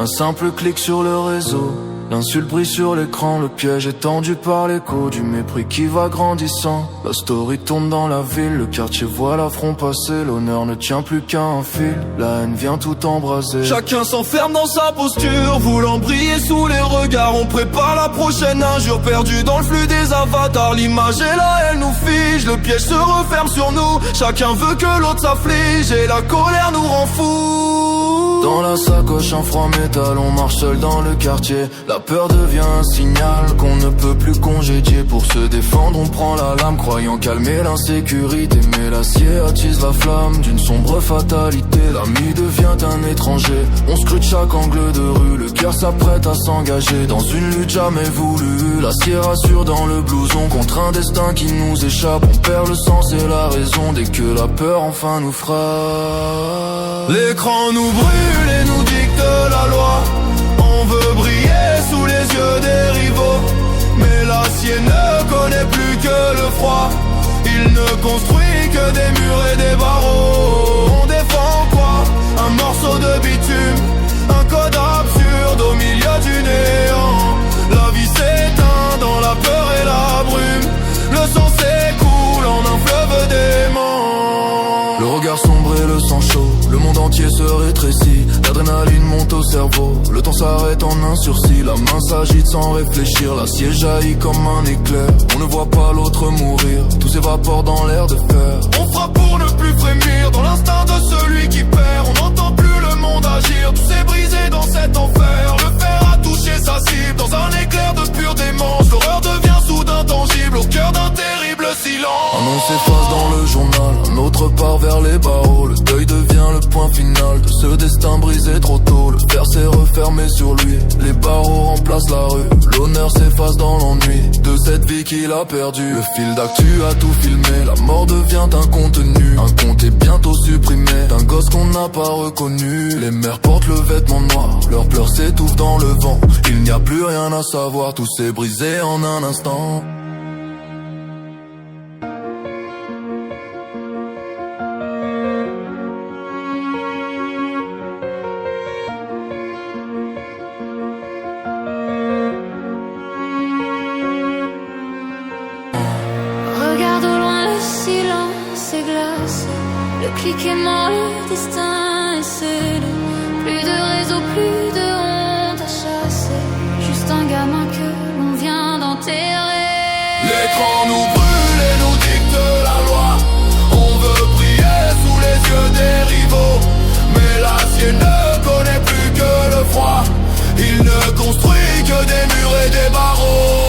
Un simple clic sur le réseau, l'insulte brille sur l'écran, le piège est tendu par l'écho du mépris qui va grandissant. La story tourne dans la ville, le quartier voit l'affront passer, l'honneur ne tient plus qu'à un fil, la haine vient tout embraser. Chacun s'enferme dans sa posture, voulant briller sous les regards. On prépare la prochaine injure, perdu dans le flux des avatars. L'image et la haine nous fige, le piège se referme sur nous. Chacun veut que l'autre s'afflige et la colère nous rend fous. Dans la sacoche un froid métal, on marche seul dans le quartier. La peur devient un signal qu'on ne peut plus congédier. Pour se défendre on prend la lame, croyant calmer l'insécurité. Mais l'acier attise la flamme d'une sombre fatalité. L'ami devient un étranger, on scrute chaque angle de rue. Le cœur s'apprête à s'engager dans une lutte jamais voulue. L'acier rassure dans le blouson contre un destin qui nous échappe. On perd le sens et la raison dès que la peur enfin nous frappe. L'écran nous brûle et nous dicte la loi. On veut briller sous les yeux des rivaux, mais l'acier ne connaît plus que le froid. Il ne construit que des murs et des barreaux. On défend quoi? Un morceau de bitume, un code absurde au milieu du néant. La vie s'éteint dans la peur et la brume. Le sang s'écoule en un fleuve d'aimant. Le regard sombre et le sang chaud, le monde entier se rétrécit. L'adrénaline monte au cerveau, le temps s'arrête en un sursis. La main s'agite sans réfléchir, l'acier jaillit comme un éclair. On ne voit pas l'autre mourir, tout s'évapore dans l'air de fer. On frappe pour ne plus frémir, dans l'instinct de celui qui perd. On n'entend plus le monde agir, tout s'est brisé dans cet enfer. Le fer a touché sa cible, dans un éclair de pure démence. L'horreur devient soudain tangible, au cœur d'un terrible silence. Un nom s'efface dans le journal, un autre part vers les barreaux. Le deuil devient le point final de ce destin brisé trop tôt. Le fer s'est refermé sur lui, les barreaux remplacent la rue. L'honneur s'efface dans l'ennui de cette vie qu'il a perdue. Le fil d'actu a tout filmé, la mort devient un contenu. Un compte est bientôt supprimé d'un gosse qu'on n'a pas reconnu. Les mères portent le vêtement noir, leurs pleurs s'étouffent dans le vent. Il n'y a plus rien à savoir, tout s'est brisé en un instant. Cliquez-moi, le destin est scellé. Plus de réseau, plus de honte à chasser. Juste un gamin que l'on vient d'enterrer. L'écran nous brûle et nous dicte la loi. On veut briller sous les yeux des rivaux, mais l'acier ne connaît plus que le froid. Il ne construit que des murs et des barreaux.